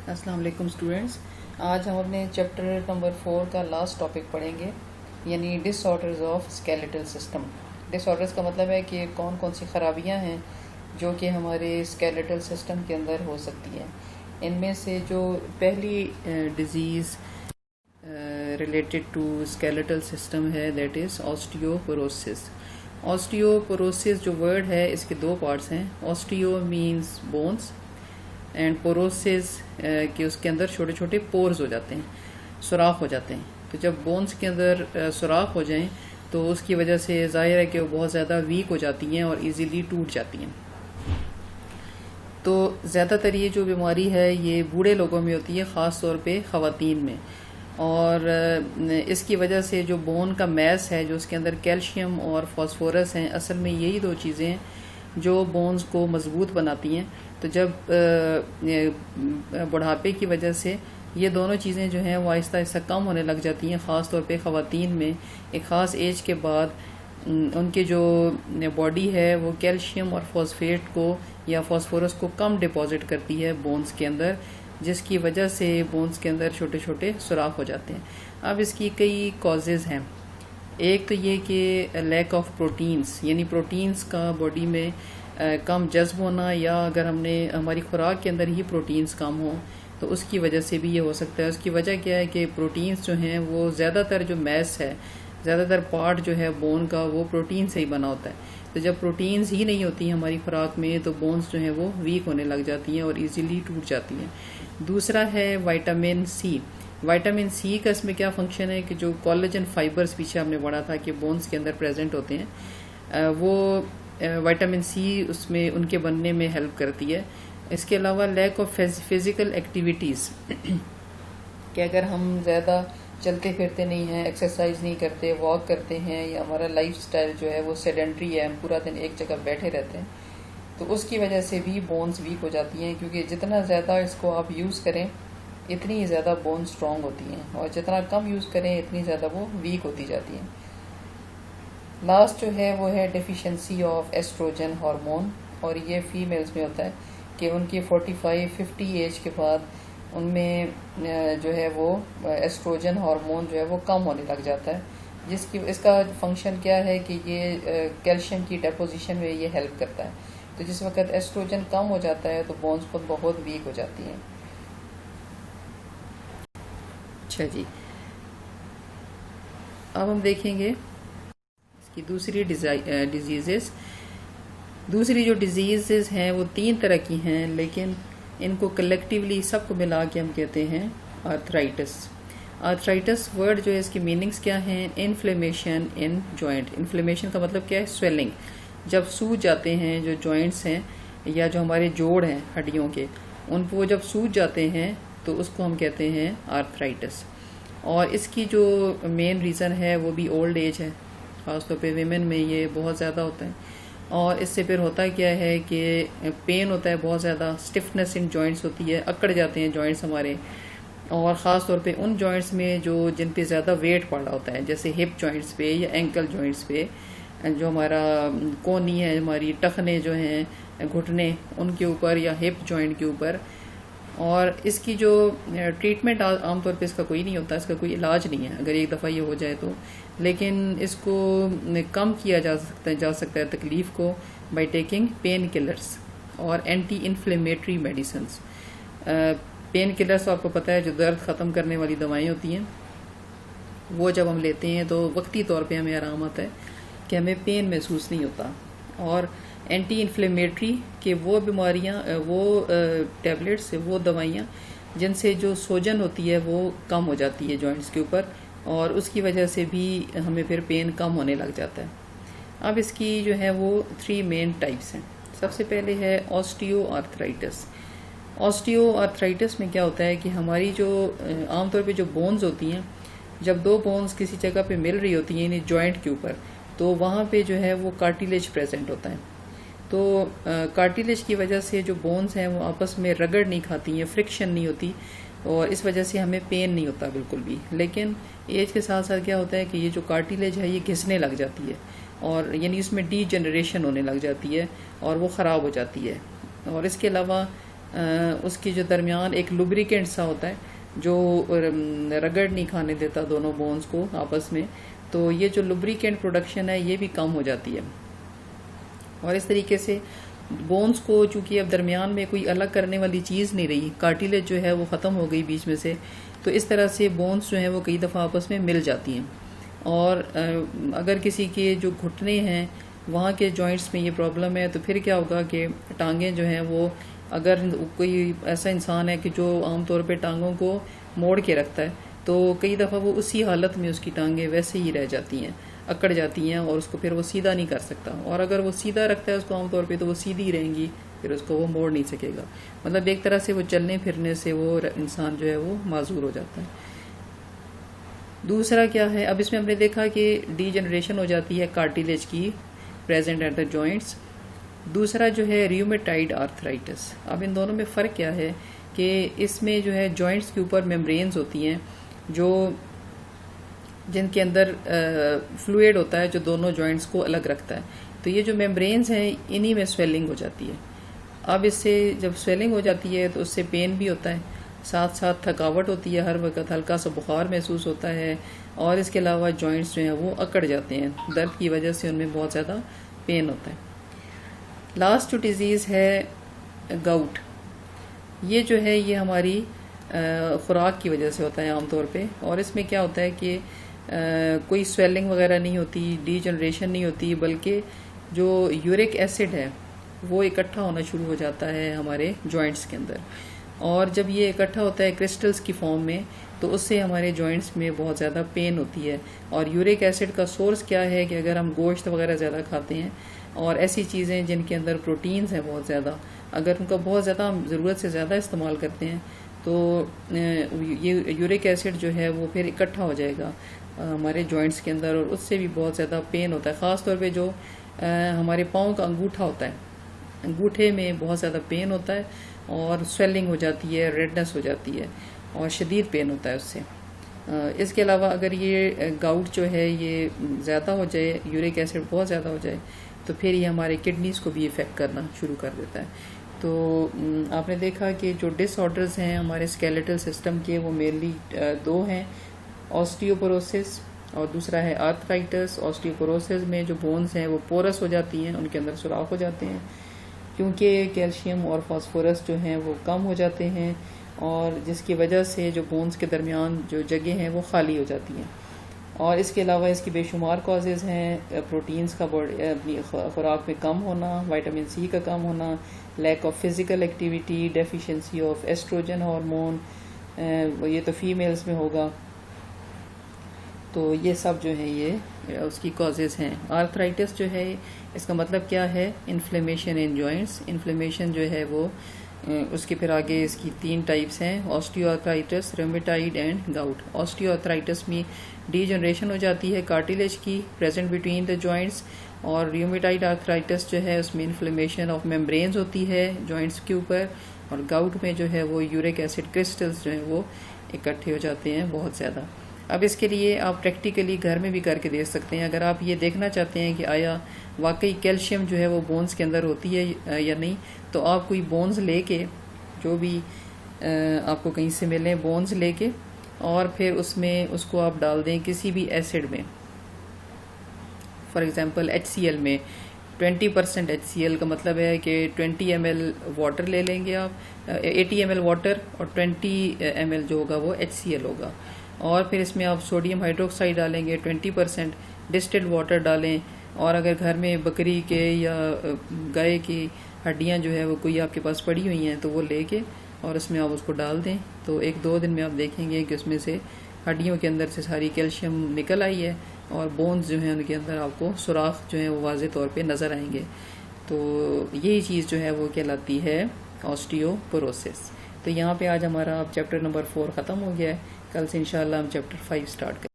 अस्सलाम वालेकुम स्टूडेंट्स। आज हम अपने चैप्टर नंबर 4 का लास्ट टॉपिक पढ़ेंगे, यानी disorders of skeletal system. Disorders का मतलब है कि कौन कौन सी खराबियां हैं जो कि हमारे स्केलेटल सिस्टम के अंदर हो सकती हैं। इनमें से जो पहली disease related to skeletal system है, दैट इज़ ऑस्टियोपोरोसिस। ऑस्टियोपोरोसिस जो वर्ड है, इसके दो पार्ट्स हैं। Osteo means bones and porosis कि उसके अंदर छोटे छोटे पोर्स हो जाते हैं, सुराख हो जाते हैं। तो जब बोन्स के अंदर सुराख हो जाएं तो उसकी वजह से ज़ाहिर है कि वो बहुत ज़्यादा वीक हो जाती हैं और इजीली टूट जाती हैं। तो ज़्यादातर ये जो बीमारी है ये बूढ़े लोगों में होती है, ख़ास तौर पे ख़वातीन में। और इसकी वजह से जो बोन का मैस है, जो उसके अंदर कैल्शियम और फास्फोरस हैं, असल में यही दो चीज़ें हैं जो बोन्स को मजबूत बनाती हैं। तो जब बुढ़ापे की वजह से ये दोनों चीज़ें जो हैं वो आहिस्ता आहिस्ता कम होने लग जाती हैं, ख़ास तौर पे ख़वातीन में एक ख़ास एज के बाद उनकी जो बॉडी है वो कैल्शियम और फॉस्फेट को या फास्फोरस को कम डिपॉजिट करती है बोन्स के अंदर, जिसकी वजह से बोन्स के अंदर छोटे छोटे सुराख हो जाते हैं। अब इसकी कई कॉजेज़ हैं। एक तो ये कि लैक ऑफ प्रोटीन्स, यानी प्रोटीन्स का बॉडी में कम जज्ब होना, या अगर हमने हमारी खुराक के अंदर ही प्रोटीन्स कम हो तो उसकी वजह से भी ये हो सकता है। उसकी वजह क्या है कि प्रोटीन्स जो हैं वो ज़्यादातर जो मैस है, ज़्यादातर पार्ट जो है बोन का वो प्रोटीन से ही बना होता है। तो जब प्रोटीन्स ही नहीं होती हैं हमारी खुराक में तो बोन्स जो हैं वो वीक होने लग जाती हैं और इजीली टूट जाती हैं। दूसरा है विटामिन सी। विटामिन सी का इसमें क्या फंक्शन है कि जो कोलेजन फाइबर्स पीछे हमने पढ़ा था कि बोन्स के अंदर प्रेजेंट होते हैं, वो विटामिन सी उसमें उनके बनने में हेल्प करती है। इसके अलावा लैक ऑफ फिज़िकल एक्टिविटीज़ कि अगर हम ज़्यादा चलते फिरते नहीं हैं, एक्सरसाइज नहीं करते, वॉक करते हैं, या हमारा लाइफस्टाइल जो है वो सेडेंट्री है, हम पूरा दिन एक जगह बैठे रहते हैं, तो उसकी वजह से भी बोन्स वीक हो जाती हैं। क्योंकि जितना ज़्यादा इसको आप यूज़ करें इतनी ही ज़्यादा बोन स्ट्रॉन्ग होती हैं, और जितना कम यूज़ करें इतनी ज़्यादा वो वीक होती जाती हैं। लास्ट जो है वो है डेफिशिएंसी ऑफ एस्ट्रोजन हार्मोन, और ये फीमेल्स में होता है कि उनकी 45-50 एज के बाद उनमें जो है वो एस्ट्रोजन हार्मोन जो है वो कम होने लग जाता है, जिसकी इसका फंक्शन क्या है कि ये कैल्शियम की डेपोजिशन में ये हेल्प करता है। तो जिस वक्त एस्ट्रोजन कम हो जाता है तो बोन्स खुद बहुत वीक हो जाती हैं। अच्छा जी, अब हम देखेंगे इसकी दूसरी डिजीज़ेस। दूसरी जो डिजीज़ेस हैं वो 3 तरह की हैं, लेकिन इनको कलेक्टिवली सबको मिला के हम कहते हैं आर्थराइटिस। आर्थराइटिस वर्ड जो है इसकी मीनिंग्स क्या हैं? Inflammation in joint. इन्फ्लेमेशन का मतलब क्या है? स्वेलिंग। जब सूज जाते हैं जो जॉइंट्स हैं या जो हमारे जोड़ हैं हड्डियों के, उनको जब सूज जाते हैं तो उसको हम कहते हैं आर्थराइटिस। और इसकी जो मेन रीज़न है वो भी ओल्ड एज है, ख़ासतौर पे वीमेन में ये बहुत ज़्यादा होता है। और इससे फिर होता क्या है कि पेन होता है बहुत ज़्यादा, स्टिफनेस इन जॉइंट्स होती है, अकड़ जाते हैं जॉइंट्स हमारे, और ख़ास तौर पे उन जॉइंट्स में जो जिन पे ज़्यादा वेट पड़ा होता है, जैसे हिप जॉइंट्स पे या एंकल जॉइंट्स पे, जो हमारा कोनी है, हमारी टखने जो हैं घुटने, उनके ऊपर, या हिप जॉइंट के ऊपर। और इसकी जो ट्रीटमेंट आमतौर पे इसका कोई नहीं होता, इसका कोई इलाज नहीं है अगर एक दफ़ा ये हो जाए तो, लेकिन इसको कम किया जा सकता है तकलीफ़ को बाय टेकिंग पेन किलर्स और anti inflammatory medicines. Pain killers तो आपको पता है जो दर्द ख़त्म करने वाली दवाएं होती हैं, वो जब हम लेते हैं तो वक्ती तौर पे हमें आराम आता है कि हमें पेन महसूस नहीं होता। और एंटी इन्फ्लेमेटरी के वो बीमारियां, वो टैबलेट्स, वो दवाइयाँ जिनसे जो सोजन होती है वो कम हो जाती है जॉइंट्स के ऊपर, और उसकी वजह से भी हमें फिर पेन कम होने लग जाता है। अब इसकी जो है वो 3 मेन टाइप्स हैं। सबसे पहले है ऑस्टियो आर्थराइटिस। ऑस्टियो आर्थराइटिस में क्या होता है कि हमारी जो आमतौर पे जो बोन्स होती हैं, जब 2 बोन्स किसी जगह पे मिल रही होती हैं यानी जॉइंट के ऊपर, तो वहाँ पे जो है वो कार्टिलेज प्रेजेंट होता है। तो कार्टिलेज की वजह से जो बोन्स हैं वो आपस में रगड़ नहीं खाती हैं, फ्रिक्शन नहीं होती, और इस वजह से हमें पेन नहीं होता बिल्कुल भी। लेकिन एज के साथ साथ क्या होता है कि ये जो कार्टिलेज है ये घिसने लग जाती है, और यानी इसमें डी जनरेशन होने लग जाती है और वो ख़राब हो जाती है। और इसके अलावा उसकी जो दरमियान एक लुब्रिकेंट सा होता है जो रगड़ नहीं खाने देता दोनों बोन्स को आपस में, तो ये जो लुब्रिकेंट प्रोडक्शन है ये भी कम हो जाती है। और इस तरीके से बोन्स को चूंकि अब दरमियान में कोई अलग करने वाली चीज़ नहीं रही, कार्टिलेज जो है वो ख़त्म हो गई बीच में से, तो इस तरह से बोन्स जो हैं वो कई दफ़ा आपस में मिल जाती हैं। और अगर किसी के जो घुटने हैं वहाँ के जॉइंट्स में ये प्रॉब्लम है तो फिर क्या होगा कि टांगें जो हैं वो, अगर कोई ऐसा इंसान है कि जो आमतौर पे टांगों को मोड़ के रखता है, तो कई दफ़ा वो उसी हालत में उसकी टांगें वैसे ही रह जाती हैं, अकड़ जाती हैं, और उसको फिर वो सीधा नहीं कर सकता। और अगर वो सीधा रखता है उसको आमतौर पे तो वो सीधी रहेंगी, फिर उसको वो मोड़ नहीं सकेगा। मतलब एक तरह से वो चलने फिरने से वो इंसान जो है वो माजूर हो जाता है। दूसरा क्या है, अब इसमें हमने देखा कि डीजनरेशन हो जाती है कार्टिलेज की प्रेजेंट एट द जॉइंट्स। दूसरा जो है रियूमेटाइड आर्थराइटिस। अब इन दोनों में फ़र्क क्या है कि इसमें जो है जॉइंट्स के ऊपर मेम्ब्रेन्स होती हैं जो जिनके अंदर फ्लूइड होता है जो दोनों जॉइंट्स को अलग रखता है। तो ये जो मेम्ब्रेन्स हैं इन्हीं में स्वेलिंग हो जाती है। अब इससे जब स्वेलिंग हो जाती है तो उससे पेन भी होता है, साथ साथ थकावट होती है, हर वक्त हल्का सा बुखार महसूस होता है, और इसके अलावा जॉइंट्स जो हैं वो अकड़ जाते हैं, दर्द की वजह से उनमें बहुत ज़्यादा पेन होता है। लास्ट जो डिज़ीज़ है गाउट, ये जो है ये हमारी खुराक की वजह से होता है आमतौर पे। और इसमें क्या होता है कि कोई स्वेलिंग वगैरह नहीं होती, डीजनरेशन नहीं होती, बल्कि जो यूरिक एसिड है वो इकट्ठा होना शुरू हो जाता है हमारे जॉइंट्स के अंदर। और जब ये इकट्ठा होता है क्रिस्टल्स की फॉर्म में तो उससे हमारे जॉइंट्स में बहुत ज़्यादा पेन होती है। और यूरिक एसिड का सोर्स क्या है कि अगर हम गोश्त वगैरह ज़्यादा खाते हैं और ऐसी चीज़ें जिनके अंदर प्रोटीन्स हैं बहुत ज़्यादा, अगर उनका बहुत ज़्यादा ज़रूरत से ज़्यादा इस्तेमाल करते हैं तो ये यूरिक एसिड जो है वो फिर इकट्ठा हो जाएगा हमारे जॉइंट्स के अंदर, और उससे भी बहुत ज़्यादा पेन होता है। ख़ास तौर पे जो हमारे पाँव का अंगूठा होता है, अंगूठे में बहुत ज़्यादा पेन होता है और स्वेलिंग हो जाती है, रेडनेस हो जाती है और शदीद पेन होता है उससे। इसके अलावा अगर ये गाउट जो है ये ज़्यादा हो जाए, यूरिक एसिड बहुत ज़्यादा हो जाए, तो फिर ये हमारे किडनीज़ को भी इफ़ेक्ट करना शुरू कर देता है। तो आपने देखा कि जो डिसऑर्डर्स हैं हमारे स्केलेटल सिस्टम के वो मेनली दो हैं, ऑस्टियोपोरोसिस और दूसरा है आर्थराइटिस। ऑस्टियोपोरोसिस में जो बोन्स हैं वो पोरस हो जाती हैं, उनके अंदर सुराख हो जाते हैं क्योंकि कैल्शियम और फास्फोरस जो हैं वो कम हो जाते हैं, और जिसकी वजह से जो बोन्स के दरमियान जो जगह हैं वो खाली हो जाती हैं। और इसके अलावा इसकी बेशुमार कॉजेज़ हैं, प्रोटीन्स का अपनी खुराक में कम होना, विटामिन सी का कम होना, lack of physical activity, deficiency of oestrogen hormone, ये तो फीमेल्स में होगा। तो ये सब जो है ये उसकी कॉजेज़ हैं। आर्थराइटिस जो है इसका मतलब क्या है, इन्फ्लेमेशन इन जॉइंट्स। इन्फ्लेमेशन जो है वो उसके फिर आगे इसकी 3 टाइप्स हैं, osteoarthritis, rheumatoid and gout. Osteoarthritis में डीजनरेशन हो जाती है कार्टिलेज की प्रेजेंट बिटवीन द जॉइंट्स, और रूमेटाइड आर्थराइटिस जो है उसमें इन्फ्लेमेशन ऑफ मेम्ब्रेन्स होती है जॉइंट्स के ऊपर, और गाउट में जो है वो यूरिक एसिड क्रिस्टल्स जो हैं वो इकट्ठे हो जाते हैं बहुत ज़्यादा। अब इसके लिए आप प्रैक्टिकली घर में भी करके देख सकते हैं। अगर आप ये देखना चाहते हैं कि आया वाकई कैल्शियम जो है वो बोन्स के अंदर होती है या नहीं, तो आप कोई बोन्स लेके, जो भी आपको कहीं से मिले बोन्स लेके, और फिर उसमें उसको आप डाल दें किसी भी एसिड में, फॉर एग्जांपल HCl में। 20% HCl का मतलब है कि 20 ml वाटर ले लेंगे आप, 80 ml वाटर, और 20 ml जो होगा वो HCl होगा। और फिर इसमें आप सोडियम हाइड्रोक्साइड डालेंगे, 20% डिस्टिल्ड वाटर डालें, और अगर घर में बकरी के या गाय की हड्डियां जो है वो कोई आपके पास पड़ी हुई हैं तो वो लेके और उसमें आप उसको डाल दें, तो 1-2 दिन में आप देखेंगे कि उसमें से हड्डियों के अंदर से सारी कैल्शियम निकल आई है, और बोन्स जो हैं उनके अंदर आपको सुराख जो है वो वाज़े तौर पे नज़र आएंगे। तो यही चीज़ जो है वो कहलाती है ऑस्टियोपोरोसिस। तो यहाँ पे आज हमारा अब चैप्टर नंबर 4 ख़त्म हो गया है। कल से इंशाल्लाह हम चैप्टर 5 स्टार्ट करेंगे।